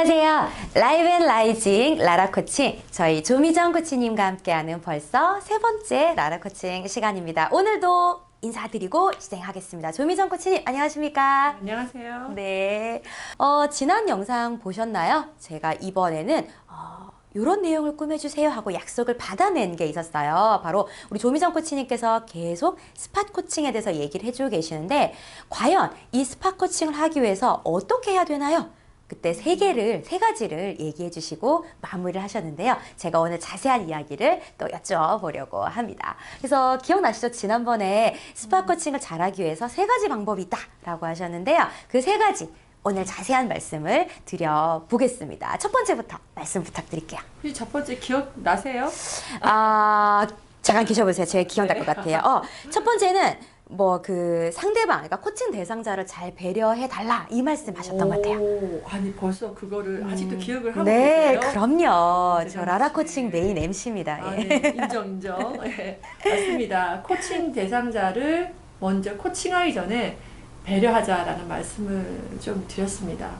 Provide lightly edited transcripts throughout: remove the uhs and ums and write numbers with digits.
안녕하세요. 라이브 앤 라이징 라라 코칭, 저희 조미정 코치님과 함께하는 벌써 세 번째 라라 코칭 시간입니다. 오늘도 인사드리고 진행하겠습니다. 조미정 코치님 안녕하십니까? 안녕하세요. 네. 지난 영상 보셨나요? 제가 이번에는 이런 내용을 꾸며주세요 하고 약속을 받아낸 게 있었어요. 바로 우리 조미정 코치님께서 계속 스팟 코칭에 대해서 얘기를 해주고 계시는데, 과연 이 스팟 코칭을 하기 위해서 어떻게 해야 되나요? 그때 세 가지를 얘기해 주시고 마무리를 하셨는데요. 제가 오늘 자세한 이야기를 또 여쭤보려고 합니다. 그래서 기억나시죠? 지난번에 스팟 코칭을 잘하기 위해서 세 가지 방법이 있다라고 하셨는데요. 그 세 가지 오늘 자세한 말씀을 드려보겠습니다. 첫 번째부터 말씀 부탁드릴게요. 혹시 첫 번째 기억나세요? 잠깐 계셔보세요. 제가 기억날 것 같아요. 첫 번째는 상대방, 그러니까 코칭 대상자를 잘 배려해 달라, 이 말씀 하셨던 것 같아요. 아니 벌써 그거를 아직도 기억을 하고 네, 계세요? 그럼요. 저 라라 코칭 메인 MC입니다. 예. 네, 인정. 예, 맞습니다. 코칭 대상자를 먼저 코칭하기 전에 배려하자라는 말씀을 좀 드렸습니다.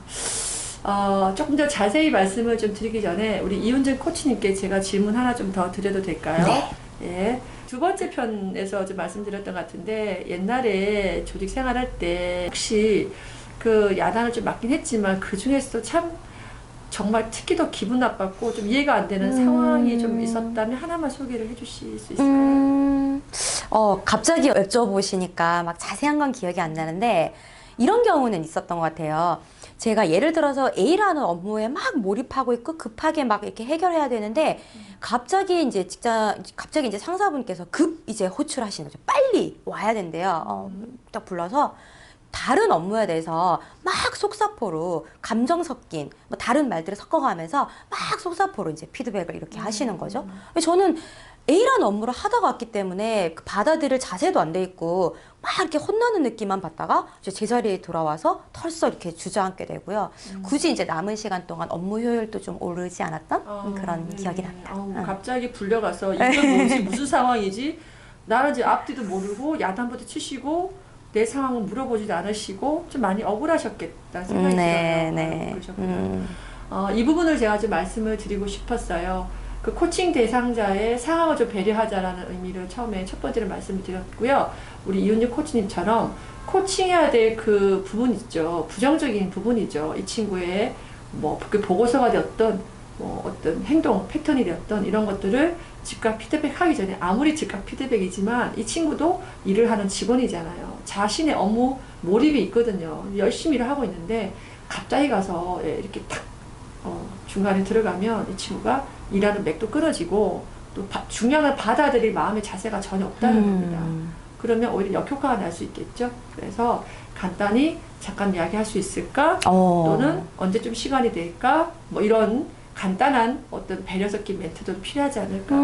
조금 더 자세히 말씀을 좀 드리기 전에 우리 이훈정 코치님께 제가 질문 하나 좀 더 드려도 될까요? 네. 예. 두 번째 편에서 좀 말씀드렸던 것 같은데, 옛날에 조직 생활할 때 혹시 그 야단을 좀 맞긴 했지만 그 중에서도 참 정말 특히 더 기분 나빴고 좀 이해가 안 되는 상황이 좀 있었다면 하나만 소개를 해주실 수 있을까요? 갑자기 여쭤보시니까 막 자세한 건 기억이 안 나는데, 이런 경우는 있었던 것 같아요. 제가 예를 들어서 A라는 업무에 막 몰입하고 있고 급하게 막 이렇게 해결해야 되는데, 갑자기 이제 상사분께서 이제 호출하시는 거죠. 빨리 와야 된대요. 딱 불러서 다른 업무에 대해서 막 속사포로 감정 섞인 다른 말들을 섞어가면서 막 속사포로 이제 피드백을 이렇게 하시는 거죠. 저는 A라는 업무를 하다가 왔기 때문에 받아들일 자세도 안 돼 있고 막 이렇게 혼나는 느낌만 받다가 이제 제자리에 돌아와서 털썩 이렇게 주저앉게 되고요. 굳이 이제 남은 시간 동안 업무 효율도 좀 오르지 않았던 그런 기억이 납니다. 갑자기 불려가서 이건 뭐지? 무슨 상황이지? 나는 이제 앞뒤도 모르고 야단부터 치시고 내 상황을 물어보지도 않으시고 좀 많이 억울하셨겠다는 생각이 들어요. 그러셨구나. 이 부분을 제가 좀 말씀을 드리고 싶었어요. 그 코칭 대상자의 상황을 좀 배려하자라는 의미를 처음에 첫 번째로 말씀을 드렸고요. 우리 이윤주 코치님처럼 코칭해야 될 그 부분 있죠. 부정적인 부분이죠. 이 친구의 그 보고서가 되었던 어떤 행동 패턴이 되었던 이런 것들을 즉각 피드백하기 전에, 아무리 즉각 피드백이지만 이 친구도 일을 하는 직원이잖아요. 자신의 업무 몰입이 있거든요. 열심히 일을 하고 있는데 갑자기 가서 이렇게 탁 중간에 들어가면 이 친구가 일하는 맥도 끊어지고 또 중요한 걸 받아들일 마음의 자세가 전혀 없다는 겁니다. 그러면 오히려 역효과가 날 수 있겠죠. 그래서 간단히 잠깐 이야기할 수 있을까? 또는 언제쯤 시간이 될까? 이런 간단한 어떤 배려 섞인 멘트도 필요하지 않을까.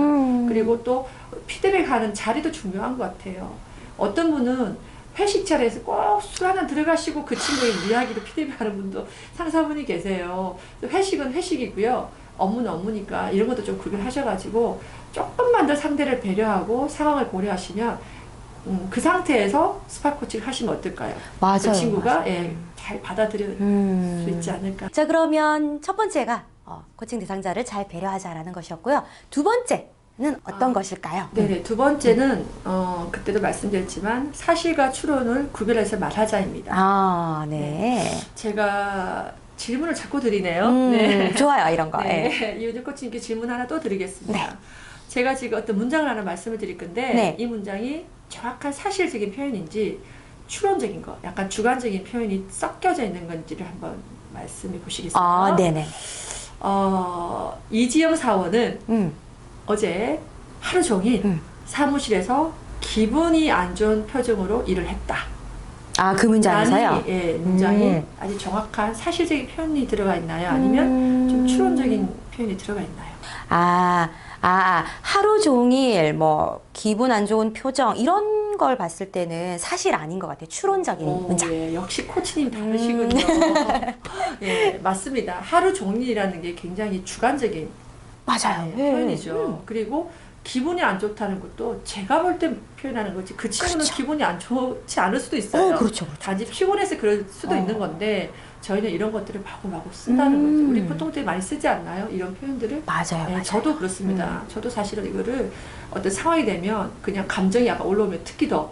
그리고 또 피드백하는 자리도 중요한 것 같아요. 어떤 분은 회식 자리에서 꼭 술 하나 들어가시고 그 친구의 이야기로 피드백하는 분도 상사분이 계세요. 회식은 회식이고요. 업무는 업무니까 이런 것도 좀 구별하셔가지고 조금만 더 상대를 배려하고 상황을 고려하시면 그 상태에서 스팟 코칭 하시면 어떨까요? 맞아요. 그 친구가 잘 받아들일 수 있지 않을까. 자, 그러면 첫 번째가 코칭 대상자를 잘 배려하자라는 것이었고요. 두 번째는 어떤 것일까요? 네네. 두 번째는 그때도 말씀드렸지만 사실과 추론을 구별해서 말하자입니다. 네. 제가 질문을 자꾸 드리네요. 네. 좋아요, 이런 거. 네. 이효진 코치님께 질문 하나 또 드리겠습니다. 네. 제가 지금 어떤 문장을 하나 말씀을 드릴 건데, 네. 이 문장이 정확한 사실적인 표현인지 추론적인 거, 약간 주관적인 표현이 섞여져 있는 건지를 한번 말씀해 보시겠어요? 네네. 이지영 사원은 어제 하루 종일 사무실에서 기분이 안 좋은 표정으로 일을 했다. 그 문장에서요? 문장이 아주 정확한 사실적인 표현이 들어가 있나요? 아니면 좀 추론적인 표현이 들어가 있나요? 하루 종일 기분 안 좋은 표정 이런 걸 봤을 때는 사실 아닌 것 같아요. 추론적인 문장. 예, 역시 코치님 다르시군요. 예, 맞습니다. 하루 종일이라는 게 굉장히 주관적인 맞아요. 표현이죠. 그리고 기분이 안 좋다는 것도 제가 볼 때 표현하는 거지 그 친구는 그렇죠. 기분이 안 좋지 않을 수도 있어요. 그렇죠, 그렇죠. 단지 피곤해서 그럴 수도 있는 건데 저희는 이런 것들을 마구마구 쓴다는 거죠. 우리 보통들이 많이 쓰지 않나요? 이런 표현들을? 맞아요, 네, 맞아요. 저도 그렇습니다. 저도 사실은 이거를 어떤 상황이 되면 그냥 감정이 약간 올라오면 특히 더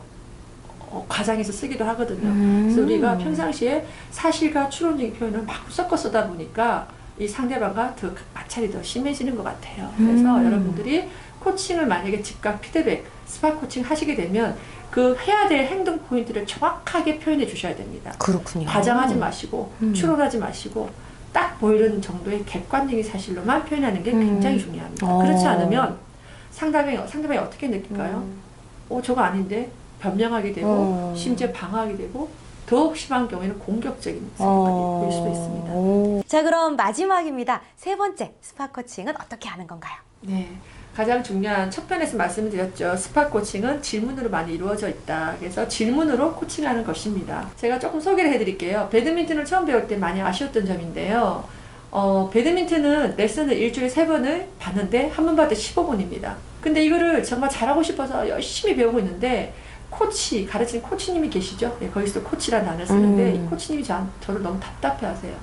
과장해서 쓰기도 하거든요. 그래서 우리가 평상시에 사실과 추론적인 표현을 막 섞어 쓰다 보니까 이 상대방과 더 마찰이 더 심해지는 것 같아요. 그래서 여러분들이 코칭을 만약에 즉각 피드백, 스파 코칭 하시게 되면 그 해야 될 행동 포인트를 정확하게 표현해 주셔야 됩니다. 그렇군요. 과장하지 마시고 추론하지 마시고 딱 보이는 정도의 객관적인 사실로만 표현하는 게 굉장히 중요합니다. 그렇지 않으면 상대방이 어떻게 느낄까요? 저거 아닌데 변명하게 되고 심지어 방어하게 되고 더욱 심한 경우에는 공격적인 생각이 보일 수도 있습니다. 자, 그럼 마지막입니다. 세 번째 스파 코칭은 어떻게 하는 건가요? 네. 가장 중요한 첫 편에서 말씀드렸죠. 스파 코칭은 질문으로 많이 이루어져 있다. 그래서 질문으로 코칭하는 것입니다. 제가 조금 소개를 해드릴게요. 배드민턴을 처음 배울 때 많이 아쉬웠던 점인데요. 배드민턴은 레슨을 일주일에 3번을 받는데 한 번 받을 때 15분입니다. 근데 이거를 정말 잘하고 싶어서 열심히 배우고 있는데 가르치는 코치님이 계시죠? 네, 거기서 코치라는 단어를 쓰는데 이 코치님이 저를 너무 답답해 하세요.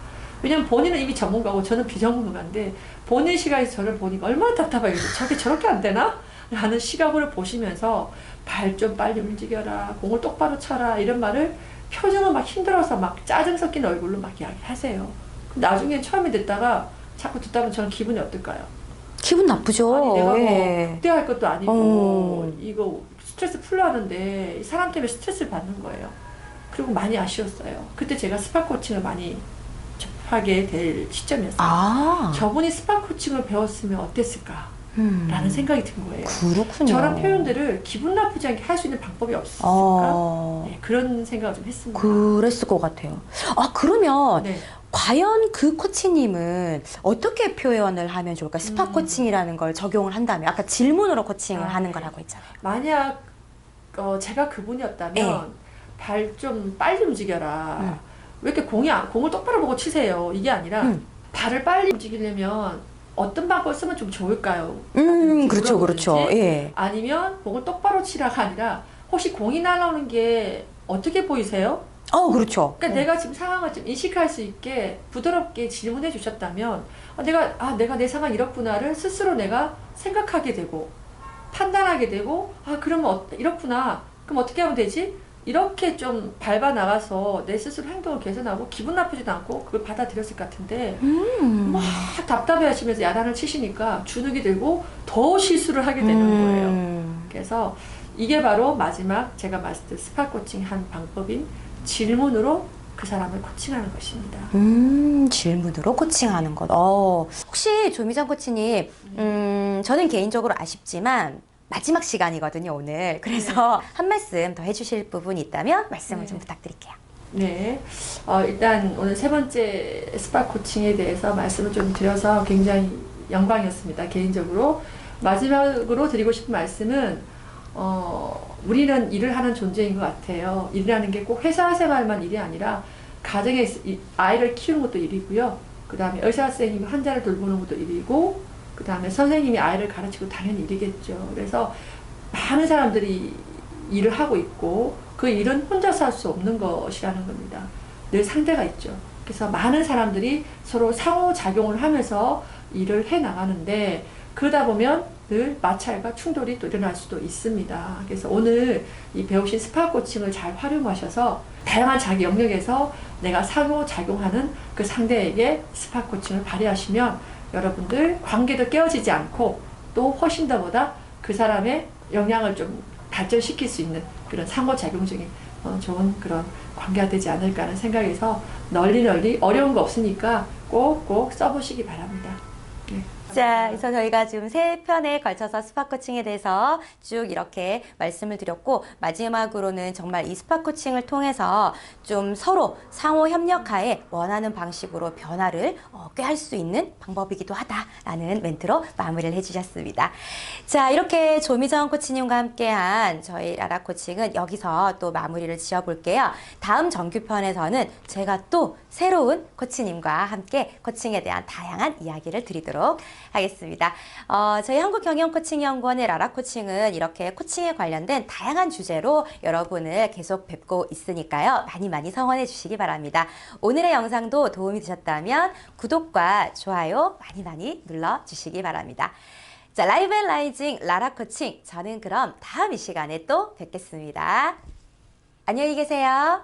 왜냐면 본인은 이미 전문가고 저는 비전문가인데 본인 시각에서 저를 보니까 얼마나 답답해요. 저렇게 안 되나? 라는 시각으로 보시면서 발 좀 빨리 움직여라, 공을 똑바로 쳐라 이런 말을 표정은 막 힘들어서 막 짜증 섞인 얼굴로 막 이야기하세요. 나중에 처음에 듣다가 자꾸 듣다 보면 저는 기분이 어떨까요? 기분 나쁘죠. 아니 내가 예. 뭐 그때 할 것도 아니고 이거 스트레스 풀려 하는데 이 사람 때문에 스트레스를 받는 거예요. 그리고 많이 아쉬웠어요. 그때 제가 스파 코칭을 많이 접하게 될 시점이었어요. 저분이 스파 코칭을 배웠으면 어땠을까? 라는 생각이 든 거예요. 그렇군요. 저런 표현들을 기분 나쁘지 않게 할 수 있는 방법이 없었을까? 네, 그런 생각을 좀 했습니다. 그랬을 것 같아요. 그러면 네. 과연 그 코치님은 어떻게 표현을 하면 좋을까? 스파 코칭이라는 걸 적용을 한다면 아까 질문으로 코칭을 하는 네. 거라고 했잖아요. 만약 제가 그분이었다면 네. 발 좀 빨리 움직여라. 왜 이렇게 공을 똑바로 보고 치세요? 이게 아니라 발을 빨리 움직이려면 어떤 방법을 쓰면 좀 좋을까요? 그렇죠, 그렇죠. 예. 아니면 공을 똑바로 치라가 아니라 혹시 공이 날아오는 게 어떻게 보이세요? 그렇죠. 그러니까 내가 지금 상황을 좀 인식할 수 있게 부드럽게 질문해 주셨다면 내가 내 상황 이렇구나를 스스로 내가 생각하게 되고 판단하게 되고 그러면 이렇구나. 그럼 어떻게 하면 되지? 이렇게 좀 밟아 나가서 내 스스로 행동을 개선하고 기분 나쁘지도 않고 그걸 받아들였을 것 같은데 막 답답해 하시면서 야단을 치시니까 주눅이 들고 더 실수를 하게 되는 거예요. 그래서 이게 바로 마지막 제가 말씀드린 스파 코칭 한 방법인 질문으로 그 사람을 코칭하는 것입니다. 질문으로 코칭하는 것. 혹시 조미정 코치님, 저는 개인적으로 아쉽지만 마지막 시간이거든요, 오늘. 그래서 한 말씀 더 해주실 부분이 있다면 말씀을 좀 부탁드릴게요. 네. 일단 오늘 세 번째 스파 코칭에 대해서 말씀을 좀 드려서 굉장히 영광이었습니다, 개인적으로. 마지막으로 드리고 싶은 말씀은, 우리는 일을 하는 존재인 것 같아요. 일이라는 게 꼭 회사 생활만 일이 아니라 가정에 아이를 키우는 것도 일이고요. 그 다음에 의사 선생님이 환자를 돌보는 것도 일이고 그 다음에 선생님이 아이를 가르치고 당연히 일이겠죠. 그래서 많은 사람들이 일을 하고 있고 그 일은 혼자서 할 수 없는 것이라는 겁니다. 늘 상대가 있죠. 그래서 많은 사람들이 서로 상호작용을 하면서 일을 해나가는데 그러다 보면 늘 마찰과 충돌이 또 일어날 수도 있습니다. 그래서 오늘 이 배우신 스파 코칭을 잘 활용하셔서 다양한 자기 영역에서 내가 상호작용하는 그 상대에게 스파 코칭을 발휘하시면 여러분들 관계도 깨어지지 않고 또 훨씬 더보다 그 사람의 영향을 좀 발전시킬 수 있는 그런 상호작용적인 좋은 그런 관계가 되지 않을까 하는 생각에서 널리 어려운 거 없으니까 꼭꼭 써보시기 바랍니다. 네. 자, 그래서 저희가 지금 3편에 걸쳐서 스파 코칭에 대해서 쭉 이렇게 말씀을 드렸고 마지막으로는 정말 이 스파 코칭을 통해서 좀 서로 상호 협력하에 원하는 방식으로 변화를 꾀할 수 있는 방법이기도 하다라는 멘트로 마무리를 해주셨습니다. 자, 이렇게 조미정 코치님과 함께한 저희 라라 코칭은 여기서 또 마무리를 지어볼게요. 다음 정규편에서는 제가 또 새로운 코치님과 함께 코칭에 대한 다양한 이야기를 드리도록 하겠습니다. 저희 한국경영코칭연구원의 라라코칭은 이렇게 코칭에 관련된 다양한 주제로 여러분을 계속 뵙고 있으니까요. 많이 성원해 주시기 바랍니다. 오늘의 영상도 도움이 되셨다면 구독과 좋아요 많이 눌러주시기 바랍니다. 자, 라이브 앤 라이징 라라코칭. 저는 그럼 다음 이 시간에 또 뵙겠습니다. 안녕히 계세요.